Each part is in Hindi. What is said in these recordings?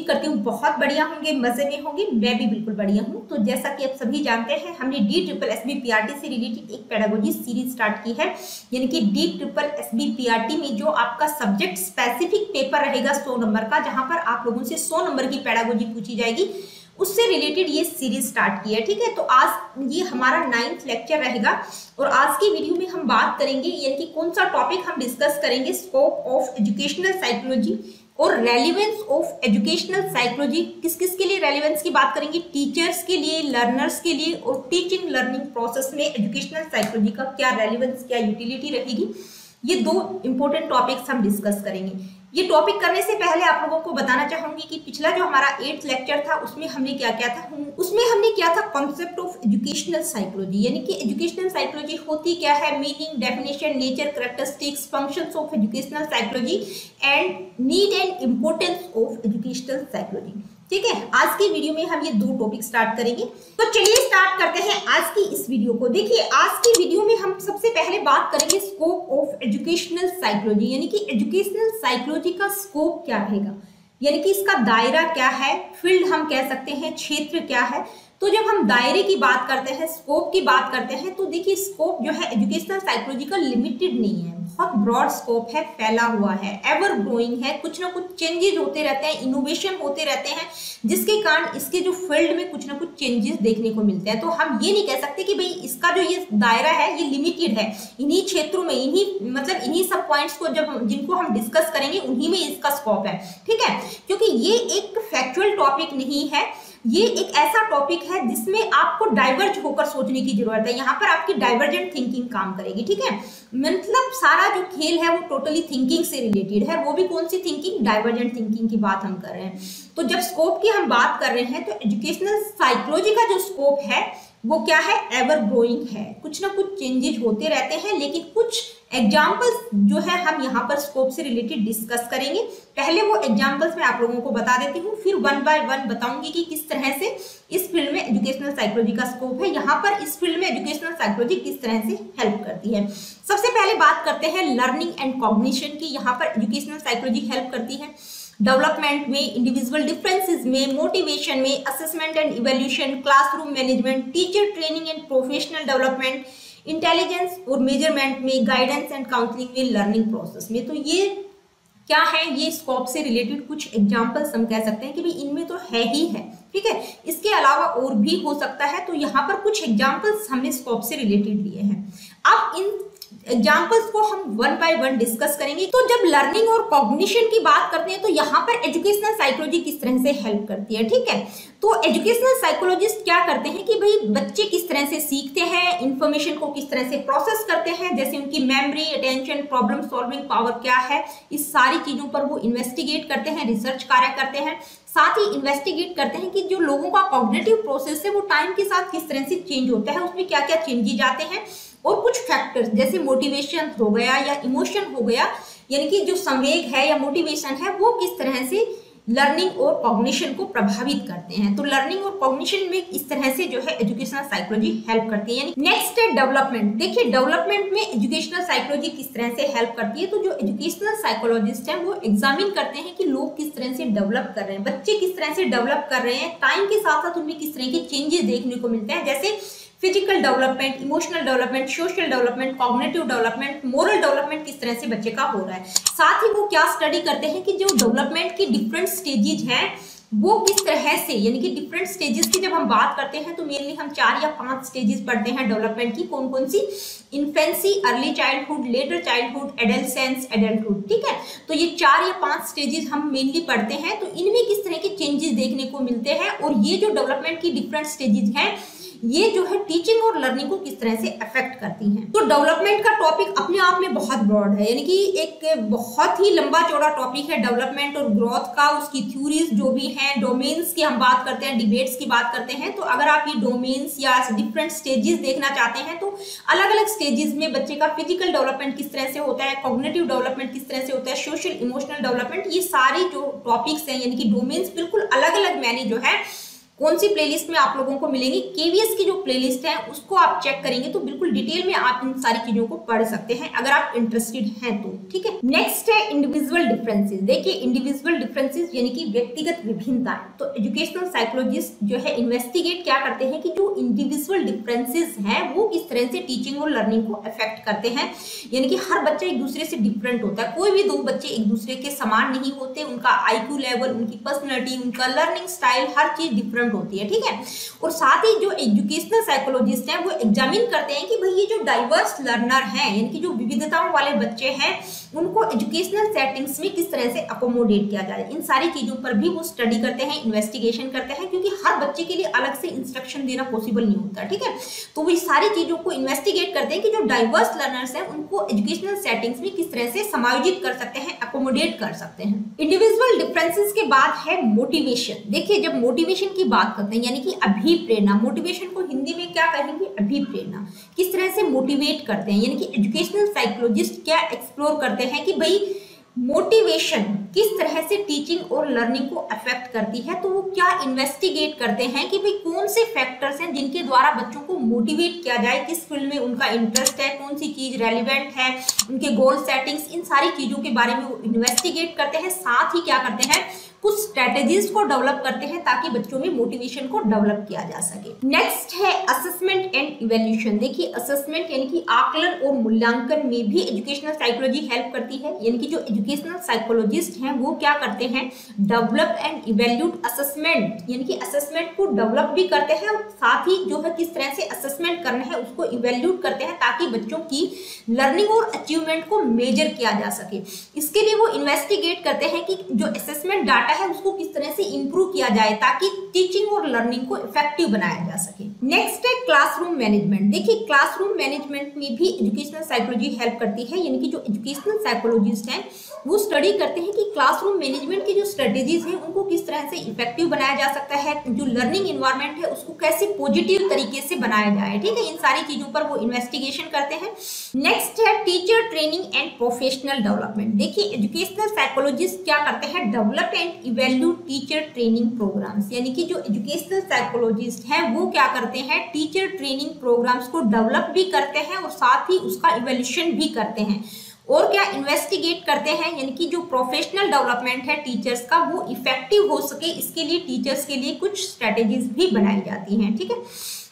उम्मीद करती हूँ बहुत बढ़िया होंगे, मजे में होंगे। मैं भी बिल्कुल बढ़िया हूँ। तो जैसा कि आप सभी जानते हैं, हमने DSSB-PRT से रिलेटेड एक पेडागोजी सीरीज स्टार्ट की है, यानी कि DSSB-PRT में जो आपका सब्जेक्ट स्पेसिफिक पेपर रहेगा 100 नंबर का, जहां पर आप लोगों से 100 नंबर की पेडागोजी पूछी जाएगी, उससे रिलेटेड ये सीरीज स्टार्ट की है। ठीक है, तो आज ये हमारा 9th लेक्चर रहेगा और आज की वीडियो में हम बात करेंगे, यानी कि कौन सा टॉपिक हम डिस्कस करेंगे, स्कोप ऑफ एजुकेशनल साइकोलॉजी और रेलिवेंस ऑफ एजुकेशनल साइकोलॉजी। किस किस के लिए रेलिवेंस की बात करेंगे, टीचर्स के लिए, लर्नर्स के लिए, और टीचिंग लर्निंग प्रोसेस में एजुकेशनल साइकोलॉजी का क्या रेलिवेंस, क्या यूटिलिटी रहेगी। ये दो इंपॉर्टेंट टॉपिक्स हम डिस्कस करेंगे। ये टॉपिक करने से पहले आप लोगों को बताना चाहूंगी कि पिछला जो हमारा 8th लेक्चर था उसमें हमने क्या किया था, उसमें हमने किया था कॉन्सेप्ट ऑफ एजुकेशनल साइकोलॉजी, यानी कि एजुकेशनल साइकोलॉजी होती क्या है, meaning, definition, nature, characteristics, functions of educational psychology and need and importance of educational psychology. ठीक है, आज की वीडियो में हम ये दो टॉपिक स्टार्ट करेंगे। तो चलिए स्टार्ट करते हैं आज की इस वीडियो को। देखिए, आज की वीडियो में हम सबसे पहले बात करेंगे स्कोप ऑफ एजुकेशनल साइकोलॉजी, यानी कि एजुकेशनल साइकोलॉजी का स्कोप क्या रहेगा, यानी कि इसका दायरा क्या है, फील्ड हम कह सकते हैं, क्षेत्र क्या है। तो जब हम दायरे की बात करते हैं, स्कोप की बात करते हैं, तो देखिए स्कोप जो है एजुकेशनल साइकोलॉजी का लिमिटेड नहीं है, बहुत ब्रॉड स्कोप है, फैला हुआ है, एवर ग्रोइंग है, कुछ ना कुछ चेंजेस होते रहते हैं, इनोवेशन होते रहते हैं, जिसके कारण इसके जो फील्ड में कुछ ना कुछ चेंजेस देखने को मिलते हैं। तो हम ये नहीं कह सकते कि भाई इसका जो ये दायरा है ये लिमिटेड है, इन्हीं क्षेत्रों में, इन्हीं सब पॉइंट्स को जिनको हम डिस्कस करेंगे उन्हीं में इसका स्कोप है। ठीक है, क्योंकि ये एक फैक्चुअल टॉपिक नहीं है, ये एक ऐसा टॉपिक है जिसमें आपको डाइवर्ज होकर सोचने की जरूरत है। यहाँ पर आपकी डाइवर्जेंट थिंकिंग काम करेगी। ठीक है, मतलब सारा जो खेल है वो टोटली थिंकिंग से रिलेटेड है, वो भी कौन सी थिंकिंग, डाइवर्जेंट थिंकिंग की बात हम कर रहे हैं। तो जब स्कोप की हम बात कर रहे हैं तो एजुकेशनल साइकोलॉजी का जो स्कोप है वो क्या है, एवर ग्रोइंग है, कुछ ना कुछ चेंजेस होते रहते हैं। लेकिन कुछ एग्जाम्पल्स जो है हम यहाँ पर स्कोप से रिलेटेड डिस्कस करेंगे। पहले वो एग्जाम्पल्स मैं आप लोगों को बता देती हूँ, फिर वन बाय वन बताऊंगी कि किस तरह से इस फील्ड में एजुकेशनल साइकोलॉजी का स्कोप है, यहाँ पर इस फील्ड में एजुकेशनल साइकोलॉजी किस तरह से हेल्प करती है। सबसे पहले बात करते हैं लर्निंग एंड कॉग्निशन की। यहाँ पर एजुकेशनल साइकोलॉजी हेल्प करती है डेवलपमेंट में, इंडिविजुअल डिफरेंसेस में, मोटिवेशन में, assessment and evaluation, classroom management, teacher training and professional development, intelligence और मेजरमेंट में, गाइडेंस एंड काउंसलिंग में, लर्निंग प्रोसेस में। तो ये क्या है, ये स्कोप से रिलेटेड कुछ एग्जांपल्स हम कह सकते हैं कि भाई इनमें तो है ही है। ठीक है, इसके अलावा और भी हो सकता है, तो यहाँ पर कुछ एग्जांपल्स हमने स्कोप से रिलेटेड लिए हैं। अब इन एग्जाम्पल्स को हम वन बाय वन डिस्कस करेंगे। तो जब लर्निंग और कॉग्निशन की बात करते हैं तो यहाँ पर एजुकेशनल साइकोलॉजी किस तरह से हेल्प करती है। ठीक है, तो एजुकेशनल साइकोलॉजिस्ट क्या करते हैं कि भाई बच्चे किस तरह से सीखते हैं, इंफॉर्मेशन को किस तरह से प्रोसेस करते हैं, जैसे उनकी memory, attention, problem solving power क्या है, इस सारी चीजों पर वो इन्वेस्टिगेट करते हैं, रिसर्च कार्य करते हैं। साथ ही इन्वेस्टिगेट करते हैं कि जो लोगों का कॉग्निटिव प्रोसेस है वो टाइम के साथ किस तरह से चेंज होता है, उसमें क्या क्या चेंजेस आते हैं, और कुछ फैक्टर्स जैसे मोटिवेशन हो गया या इमोशन हो गया, यानी कि जो संवेग है या मोटिवेशन है वो किस तरह से लर्निंग और कॉग्निशन को प्रभावित करते हैं। तो लर्निंग और कॉग्निशन में इस तरह से जो है एजुकेशनल साइकोलॉजी हेल्प करती है। नेक्स्ट है डेवलपमेंट। देखिए, डेवलपमेंट में एजुकेशनल साइकोलॉजी किस तरह से हेल्प करती है। तो जो एजुकेशनल साइकोलॉजिस्ट हैं वो एग्जामिन करते हैं कि लोग किस तरह से डेवलप कर रहे हैं, बच्चे किस तरह से डेवलप कर रहे हैं, टाइम के साथ साथ उनमें किस तरह के चेंजेस देखने को मिलते हैं, जैसे physical development, emotional development, social development, cognitive development, moral development किस तरह से बच्चे का हो रहा है। साथ ही वो क्या स्टडी करते हैं कि जो डेवलपमेंट की डिफरेंट स्टेजेस हैं वो किस तरह से, यानी कि डिफरेंट स्टेजेस की जब हम बात करते हैं तो मेनली हम 4 या 5 स्टेजेस पढ़ते हैं डेवलपमेंट की। कौन कौन सी, infancy, early childhood, later childhood, adolescence, adulthood. ठीक है, तो ये 4 या 5 स्टेजेस हम मेनली पढ़ते हैं। तो इनमें किस तरह के चेंजेस देखने को मिलते हैं, और ये जो डेवलपमेंट की डिफरेंट स्टेजेस हैं ये जो है टीचिंग और लर्निंग को किस तरह से अफेक्ट करती हैं। तो डेवलपमेंट का टॉपिक अपने आप में बहुत ब्रॉड है, यानी कि एक बहुत ही लंबा चौड़ा टॉपिक है डेवलपमेंट और ग्रोथ का, उसकी थ्योरीज जो भी हैं, डोमेन्स की हम बात करते हैं, डिबेट्स की बात करते हैं। तो अगर आप ये डोमेन्स या डिफरेंट स्टेजेस देखना चाहते हैं तो अलग अलग स्टेजेस में बच्चे का फिजिकल डेवलपमेंट किस तरह से होता है, कॉग्निटिव डेवलपमेंट किस तरह से होता है, सोशल इमोशनल डेवलपमेंट, ये सारे जो टॉपिक्स हैं यानी कि डोमेन्स बिल्कुल अलग अलग मैंने जो है कौन सी प्लेलिस्ट में आप लोगों को मिलेंगी, केवीएस की जो प्लेलिस्ट है उसको आप चेक करेंगे तो बिल्कुल डिटेल में आप इन सारी चीजों को पढ़ सकते हैं अगर आप इंटरेस्टेड हैं तो। ठीक है, नेक्स्ट है इंडिविजुअल डिफरेंसेस। देखिए इंडिविजुअल डिफरेंसेस यानी कि व्यक्तिगत विभिन्नताएं। तो एजुकेशनल साइकोलॉजिस्ट जो है इन्वेस्टिगेट क्या करते हैं कि जो इंडिविजुअल डिफरेंसेस हैं वो किस तरह से टीचिंग और लर्निंग को अफेक्ट करते हैं। यानी कि हर बच्चा एक दूसरे से डिफरेंट होता है, कोई भी दो बच्चे एक दूसरे के समान नहीं होते, उनका IQ लेवल, उनकी पर्सनैलिटी, उनका लर्निंग स्टाइल, हर चीज डिफरेंट होती है। ठीक है, और साथ ही जो एजुकेशनल साइकोलॉजिस्ट हैं वो एग्जामिन करते हैं कि भाई ये जो डाइवर्स लर्नर हैं यानी कि जो विविधताओं वाले बच्चे हैं उनको एजुकेशनल सेटिंग्स में किस तरह से अकोमोडेट किया जाए। इन सारी चीजों पर भी वो स्टडी करते हैं, इन्वेस्टिगेशन करते हैं, क्योंकि हर बच्चे के लिए अलग से इंस्ट्रक्शन देना पॉसिबल नहीं होता। ठीक है, तो वो सारी चीजों को इन्वेस्टिगेट करते हैं कि जो डाइवर्स लर्नर्स हैं उनको एजुकेशनल सेटिंग्स में किस तरह से समायोजित कर सकते हैं, अकोमोडेट कर सकते हैं। इंडिविजुअल डिफरेंसेस के बाद है मोटिवेशन। देखिए जब मोटिवेशन की बात करते हैं यानी कि अभिप्रेरणा, मोटिवेशन को हिंदी में क्या कहेंगे, अभिप्रेरणा, किस तरह से मोटिवेट करते हैं। यानी कि एजुकेशनल साइकोलॉजिस्ट क्या एक्सप्लोर करते हैं कि भाई मोटिवेशन किस तरह से टीचिंग और लर्निंग को अफेक्ट करती है। तो वो क्या इन्वेस्टिगेट करते हैं कि भाई कौन से फैक्टर्स हैं जिनके द्वारा बच्चों को मोटिवेट किया जाए, किस फील्ड में उनका इंटरेस्ट है, कौन सी चीज रेलिवेंट है, उनके गोल सेटिंग्स, इन सारी चीजों के बारे में वो इन्वेस्टिगेट करते हैं। साथ ही क्या करते हैं, कुछ स्ट्रेटेजीज को डेवलप करते हैं ताकि बच्चों में मोटिवेशन को डेवलप किया जा सके। नेक्स्ट है असेसमेंट एंड इवैल्यूएशन। देखिए असेसमेंट यानी कि आकलन और मूल्यांकन में भी एजुकेशनल साइकोलॉजी हेल्प करती है। यानी कि जो एजुकेशनल साइकोलॉजिस्ट हैं वो क्या करते हैं, डेवलप एंड इवैल्यूएट असेसमेंट, यानी कि असेसमेंट को डेवलप भी करते हैं और साथ ही जो है किस तरह से असेसमेंट करना है उसको इवैल्यूएट करते हैं ताकि बच्चों की लर्निंग और अचीवमेंट को मेजर किया जा सके। इसके लिए वो इन्वेस्टिगेट करते हैं कि जो असेसमेंट डाटा है उसको किस तरह से इंप्रूव किया जाए ताकि टीचिंग और लर्निंग को इफेक्टिव बनाया जा सके। नेक्स्ट है क्लासरूम मैनेजमेंट। देखिए क्लासरूम मैनेजमेंट में भी एजुकेशनल साइकोलॉजी हेल्प करती है। यानी कि जो एजुकेशनल साइकोलॉजिस्ट हैं वो स्टडी करते हैं कि क्लासरूम मैनेजमेंट की जो स्ट्रेटेजीज हैं उनको किस तरह से इफेक्टिव बनाया जा सकता है, जो लर्निंग इन्वायरमेंट है उसको कैसे पॉजिटिव तरीके से बनाया जाए। ठीक है, इन सारी चीजों पर वो इन्वेस्टिगेशन करते हैं। नेक्स्ट है teacher training and professional development. देखिए एजुकेशनल साइकोलॉजिस्ट क्या करते हैं, develop and evaluate teacher training programmes. यानी कि जो एजुकेशनल साइकोलॉजिस्ट हैं वो क्या करते हैं, टीचर ट्रेनिंग प्रोग्राम्स को डेवलप भी करते हैं और साथ ही उसका इवैल्यूएशन भी करते हैं और क्या इन्वेस्टिगेट करते हैं। यानी कि जो प्रोफेशनल डेवलपमेंट है टीचर्स का वो इफेक्टिव हो सके, इसके लिए टीचर्स के लिए कुछ स्ट्रेटेजीज भी बनाई जाती हैं। ठीक है,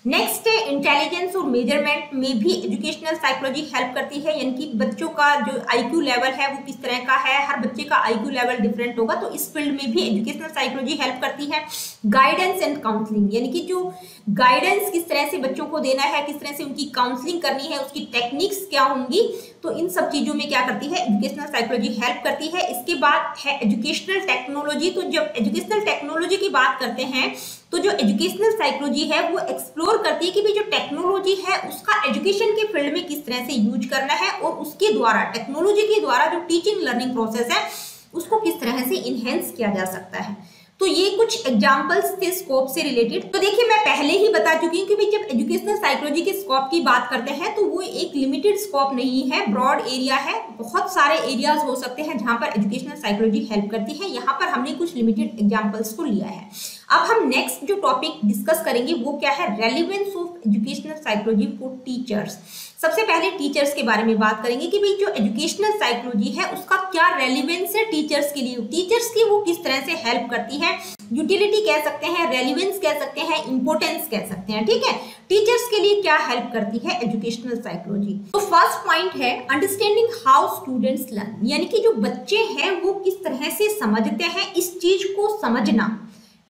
नेक्स्ट है इंटेलिजेंस और मेजरमेंट में भी एजुकेशनल साइकोलॉजी हेल्प करती है। यानी कि बच्चों का जो IQ लेवल है वो किस तरह का है, हर बच्चे का IQ लेवल डिफरेंट होगा, तो इस फील्ड में भी एजुकेशनल साइकोलॉजी हेल्प करती है। गाइडेंस एंड काउंसलिंग, यानी कि जो गाइडेंस किस तरह से बच्चों को देना है, किस तरह से उनकी काउंसलिंग करनी है, उसकी टेक्निक्स क्या होंगी, तो इन सब चीजों में क्या करती है एजुकेशनल साइकोलॉजी हेल्प करती है। इसके बाद है एजुकेशनल टेक्नोलॉजी। तो जब एजुकेशनल टेक्नोलॉजी की बात करते हैं तो जो एजुकेशनल साइकोलॉजी है वो एक्सप्लोर करती है कि भाई जो टेक्नोलॉजी है उसका एजुकेशन के फील्ड में किस तरह से यूज करना है और उसके द्वारा, टेक्नोलॉजी के द्वारा जो टीचिंग लर्निंग प्रोसेस है उसको किस तरह से इनहेंस किया जा सकता है। तो ये कुछ एग्जांपल्स थे स्कोप से रिलेटेड। तो देखिए मैं पहले ही बता चुकी हूँ कि भाई जब एजुकेशनल साइकोलॉजी के स्कोप की बात करते हैं तो वो एक लिमिटेड स्कोप नहीं है, ब्रॉड एरिया है। बहुत सारे एरियाज हो सकते हैं जहां पर एजुकेशनल साइकोलॉजी हेल्प करती है। यहाँ पर हमने कुछ लिमिटेड एग्जांपल्स को लिया है। अब हम नेक्स्ट जो टॉपिक डिस्कस करेंगे वो क्या है, relevance of educational psychology for teachers. सबसे पहले टीचर्स के बारे में बात करेंगे कि भाई जो एजुकेशनल साइकोलॉजी है उसका क्या रेलिवेंस है टीचर्स के लिए, टीचर्स की वो किस तरह से हेल्प करती है। यूटिलिटी कह सकते हैं, रेलिवेंस कह सकते हैं, इंपोर्टेंस कह सकते हैं। ठीक है, टीचर्स के लिए क्या हेल्प करती है एजुकेशनल साइकोलॉजी। तो फर्स्ट पॉइंट है अंडरस्टैंडिंग हाउ स्टूडेंट्स लर्न, यानी कि जो बच्चे हैं वो किस तरह से समझते हैं, इस चीज को समझना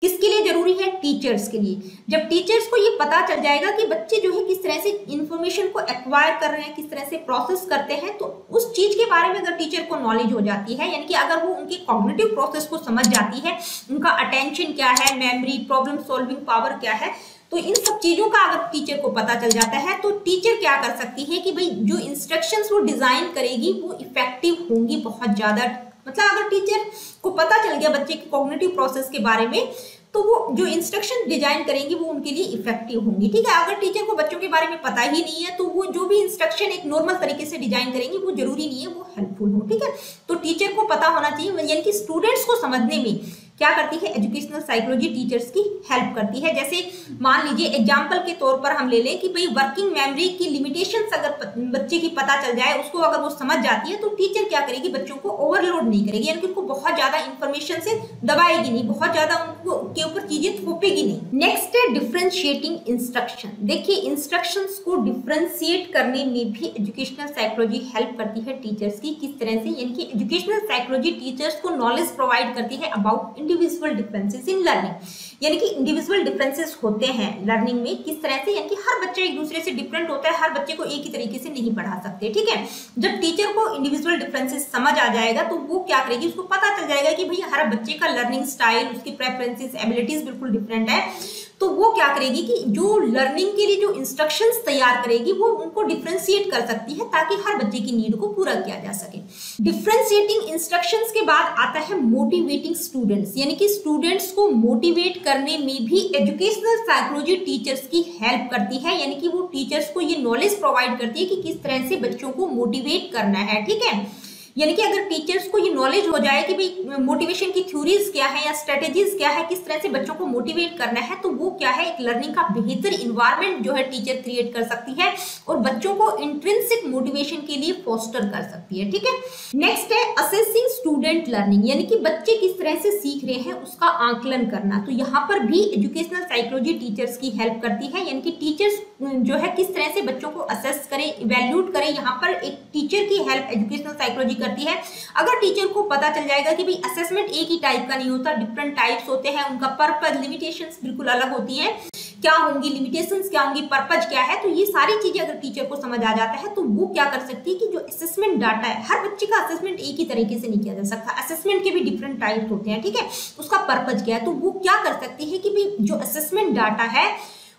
किसके लिए जरूरी है, टीचर्स के लिए। जब टीचर्स को ये पता चल जाएगा कि बच्चे जो है किस तरह से इंफॉर्मेशन को एक्वायर कर रहे हैं, किस तरह से प्रोसेस करते हैं, तो उस चीज के बारे में अगर टीचर को नॉलेज हो जाती है, यानी कि अगर वो उनके कॉग्निटिव प्रोसेस को समझ जाती है, उनका अटेंशन क्या है, मेमोरी, प्रॉब्लम सॉल्विंग पावर क्या है, तो इन सब चीजों का अगर टीचर को पता चल जाता है तो टीचर क्या कर सकती है कि भाई जो इंस्ट्रक्शंस वो डिजाइन करेगी वो इफेक्टिव होंगी बहुत ज्यादा। मतलब अगर टीचर को पता चल गया बच्चे के कॉग्निटिव प्रोसेस के बारे में तो वो जो इंस्ट्रक्शन डिजाइन करेंगी वो उनके लिए इफेक्टिव होंगी। ठीक है, अगर टीचर को बच्चों के बारे में पता ही नहीं है तो वो जो भी इंस्ट्रक्शन एक नॉर्मल तरीके से डिजाइन करेंगी वो जरूरी नहीं है वो हेल्पफुल हो। ठीक है, तो टीचर को पता होना चाहिए, यानी कि स्टूडेंट्स को समझने में क्या करती है, एजुकेशनल साइकोलॉजी टीचर्स की हेल्प करती है। जैसे मान लीजिए एग्जाम्पल के तौर पर हम ले लें कि भाई वर्किंग मेमोरी की लिमिटेशंस अगर बच्चे की पता चल जाए, उसको अगर वो समझ जाती है, तो टीचर क्या करेगी, बच्चों को ओवरलोड नहीं करेगी, यानी कि उनको बहुत ज्यादा इंफॉर्मेशन से दबाएगी नहीं, बहुत ज्यादा उनको के ऊपर चीजें थोपेगी नहीं। नेक्स्ट है डिफरेंशिएटिंग इंस्ट्रक्शन। देखिए इंस्ट्रक्शंस को डिफरेंशिएट करने में भी एजुकेशनल साइकोलॉजी हेल्प करती है टीचर्स की। किस तरह से, यानी कि एजुकेशनल साइकोलॉजी टीचर्स को नॉलेज प्रोवाइड करती है about individual differences in learning, यानी कि इंडिविजुअल डिफरेंसेस होते हैं लर्निंग में। किस तरह से, यानी कि हर बच्चा एक दूसरे से डिफरेंट होता है, हर बच्चे को एक ही तरीके से नहीं पढ़ा सकते, ठीक है। जब टीचर को इंडिविजुअल डिफरेंसेस समझ आ जाएगा तो वो क्या करेगी, उसको पता चल जाएगा कि भाई हर बच्चे का लर्निंग स्टाइल, उसकी प्रेफरेंसेस, एबिलिटीज बिल्कुल डिफरेंट है, तो वो क्या करेगी कि जो लर्निंग के लिए जो इंस्ट्रक्शंस तैयार करेगी वो उनको डिफरेंशिएट कर सकती है ताकि हर बच्चे की नीड को पूरा किया जा सके। डिफरेंशिएटिंग इंस्ट्रक्शंस के बाद आता है मोटिवेटिंग स्टूडेंट्स, यानी कि स्टूडेंट्स को मोटिवेट करने में भी एजुकेशनल साइकोलॉजी टीचर्स की हेल्प करती है, यानी कि वो टीचर्स को ये नॉलेज प्रोवाइड करती है कि किस तरह से बच्चों को मोटिवेट करना है, ठीक है। यानी कि अगर टीचर्स को ये नॉलेज हो जाए कि भाई मोटिवेशन की थ्योरीज क्या है या स्ट्रेटेजीज क्या है, किस तरह से बच्चों को मोटिवेट करना है, तो वो क्या है, एक लर्निंग का बेहतर इन्वायरमेंट जो है टीचर क्रिएट कर सकती है और बच्चों को इंट्रिंसिक मोटिवेशन के लिए फोस्टर कर सकती है, ठीक है। नेक्स्ट है असेसिंग स्टूडेंट लर्निंग, यानी कि बच्चे किस तरह से सीख रहे हैं उसका आंकलन करना। तो यहाँ पर भी एजुकेशनल साइकोलॉजी टीचर्स की हेल्प करती है, यानी कि टीचर्स जो है किस तरह से बच्चों को असेस करें, इवैल्यूएट करें। यहाँ पर एक टीचर की हेल्प एजुकेशनल साइकोलॉजी करती है। अगर टीचर को पता चल जाएगा कि भाई असेसमेंट एक ही टाइप का नहीं होता, डिफरेंट टाइप्स होते हैं, उनका पर्पस, लिमिटेशंस बिल्कुल अलग होती है, क्या होंगी लिमिटेशंस, क्या होंगी, पर्पस क्या है, तो ये सारी चीजें अगर टीचर को समझ आ जाता है तो वो क्या कर सकती है कि जो असेसमेंट डाटा है, हर बच्चे का असेसमेंट एक ही तरीके से नहीं किया जा सकता, असेसमेंट के भी डिफरेंट टाइप्स होते हैं, ठीक है। उसका पर्पस क्या है, तो वो क्या कर सकती है कि भाई जो असेसमेंट डाटा है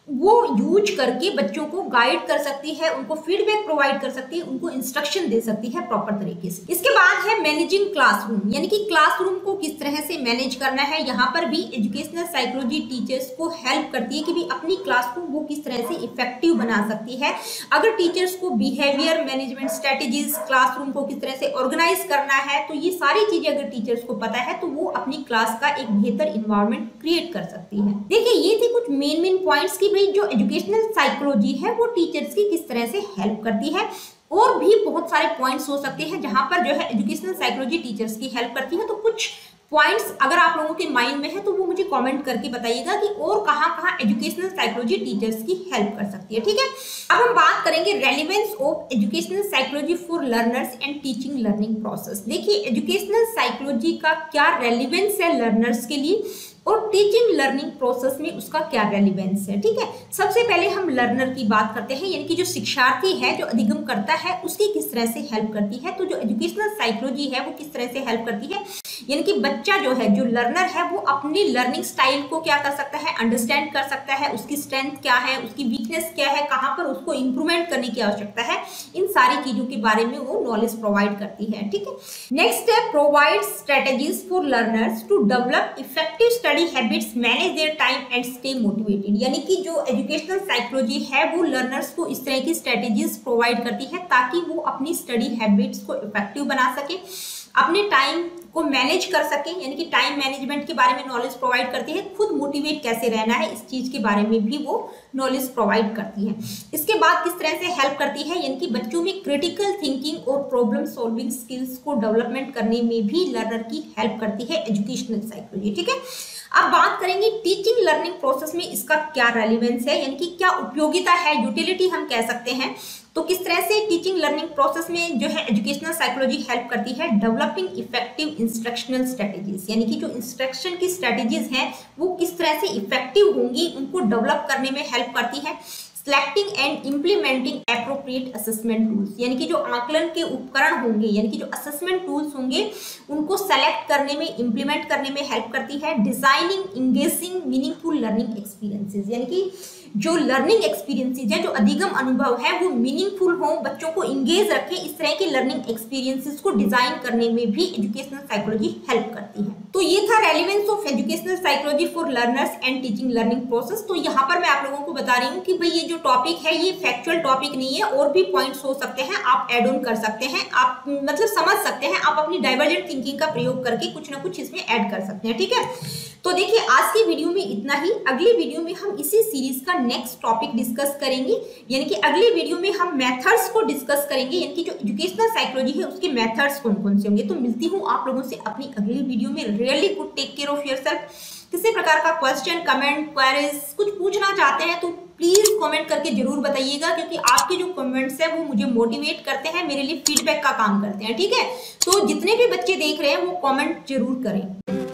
वो यूज करके बच्चों को गाइड कर सकती है, उनको फीडबैक प्रोवाइड कर सकती है, उनको इंस्ट्रक्शन दे सकती है प्रॉपर तरीके से। इसके बाद है मैनेजिंग क्लासरूम, यानी कि क्लासरूम को किस तरह से मैनेज करना है। यहाँ पर भी एजुकेशनल साइकोलॉजी टीचर्स को हेल्प करती है कि भी अपनी क्लास को वो किस तरह से इफेक्टिव बना सकती है। अगर टीचर्स को बिहेवियर मैनेजमेंट स्ट्रेटेजीज, क्लासरूम को किस तरह से ऑर्गेनाइज करना है, तो ये सारी चीजें अगर टीचर्स को पता है तो वो अपनी क्लास का एक बेहतर इन्वायरमेंट क्रिएट कर सकती है। देखिए ये थे कुछ मेन पॉइंट्स की भाई जो एजुकेशनल साइकोलॉजी है वो टीचर्स की किस तरह से हेल्प करती है। और भी बहुत सारे पॉइंट्स हो सकते हैं जहां पर जो है एजुकेशनल साइकोलॉजी टीचर्स की हेल्प करती है। तो कुछ पॉइंट्स अगर आप लोगों के माइंड में है तो वो मुझे कमेंट करके बताइएगा कि और कहां एजुकेशनल साइकोलॉजी टीचर्स की हेल्प कर सकती है, ठीक है। अब हम बात करेंगे relevance of educational psychology for learners and teaching learning process. देखिए एजुकेशनल साइकोलॉजी का क्या रेलेवेंस है लर्नर्स के लिए और टीचिंग लर्निंग प्रोसेस में उसका क्या रेलिवेंस है, ठीक है। सबसे पहले हम लर्नर की बात करते हैं, यानी कि जो शिक्षार्थी है, जो अधिगम करता है, उसकी किस तरह से हेल्प करती है। तो जो एजुकेशनल साइकोलॉजी है वो किस तरह से हेल्प करती है, यानी कि बच्चा जो है, जो लर्नर है, वो अपनी लर्निंग स्टाइल को क्या कर सकता है, अंडरस्टैंड कर सकता है, उसकी स्ट्रेंथ क्या है, उसकी वीकनेस क्या है, कहाँ पर उसको इंप्रूवमेंट करने की आवश्यकता है, इन सारी चीजों के बारे में वो नॉलेज प्रोवाइड करती है, ठीक है। नेक्स्ट है provide strategies for learners to develop effective study habits, manage their time and stay motivated. यानी कि जो एजुकेशनल साइकोलॉजी है वो लर्नर्स को इस तरह की स्ट्रेटेजीज प्रोवाइड करती है ताकि वो अपनी स्टडी हैबिट्स को इफेक्टिव बना सके, अपने टाइम को मैनेज कर सके, यानी कि टाइम मैनेजमेंट के बारे में नॉलेज प्रोवाइड करती है, खुद मोटिवेट कैसे रहना है इस चीज के बारे में भी वो नॉलेज प्रोवाइड करती है। इसके बाद किस तरह से हेल्प करती है, यानी कि बच्चों में क्रिटिकल थिंकिंग और प्रॉब्लम सॉल्विंग स्किल्स को डेवलपमेंट करने में भी लर्नर की हेल्प करती है एजुकेशनल साइकोलॉजी, ठीक है। अब बात करेंगे टीचिंग लर्निंग प्रोसेस में इसका क्या रेलिवेंस है, यानी कि क्या उपयोगिता है, यूटिलिटी हम कह सकते हैं। तो किस तरह से टीचिंग लर्निंग प्रोसेस में जो है एजुकेशनल साइकोलॉजी हेल्प करती है, डेवलपिंग इफेक्टिव इंस्ट्रक्शनल स्ट्रेटेजीज, यानी कि जो इंस्ट्रक्शन की स्ट्रेटेजीज हैं वो किस तरह से इफेक्टिव होंगी, उनको डेवलप करने में हेल्प करती है। Selecting and implementing appropriate assessment tools, यानी कि जो आकलन के उपकरण होंगे, यानी कि जो असेसमेंट टूल्स होंगे उनको सेलेक्ट करने में, इम्प्लीमेंट करने में हेल्प करती है। Designing engaging meaningful learning experiences, यानी कि जो लर्निंग एक्सपीरियंसेस है, जो अधिगम अनुभव है, वो मीनिंगफुल हो, बच्चों को इंगेज रखे। इस तरह के लर्निंग एक्सपीरियंसेस को डिजाइन करने में भी एजुकेशनल साइकोलॉजी हेल्प करती है। तो ये था relevance of educational psychology for learners and teaching learning process. तो यहाँ पर मैं आप लोगों को बता रही हूँ कि भाई ये जो टॉपिक है ये फैक्चुअल टॉपिक नहीं है, और भी पॉइंट्स हो सकते हैं, आप एड ऑन कर सकते हैं, आप मतलब समझ सकते हैं, आप अपनी डाइवर्जेंट थिंकिंग का प्रयोग करके कुछ ना कुछ इसमें ऐड कर सकते हैं। ठीक है, तो देखिए आज की वीडियो में इतना ही। अगली वीडियो में हम इसी सीरीज का नेक्स्ट टॉपिक डिस्कस करेंगे, यानी कि अगली वीडियो में हम मेथड्स को डिस्कस करेंगे, यानी कि जो एजुकेशनल साइकोलॉजी है उसके मेथड्स कौन कौन से होंगे। तो मिलती हूँ आप लोगों से अपनी अगली वीडियो में। Really good, take care of yourself. किसी प्रकार का क्वेश्चन, कमेंट, क्वेरीज कुछ पूछना चाहते हैं तो प्लीज कमेंट करके जरूर बताइएगा, क्योंकि आपके जो कमेंट्स हैं वो मुझे मोटिवेट करते हैं, मेरे लिए फीडबैक का काम करते हैं। ठीक है, तो जितने भी बच्चे देख रहे हैं वो कमेंट जरूर करें।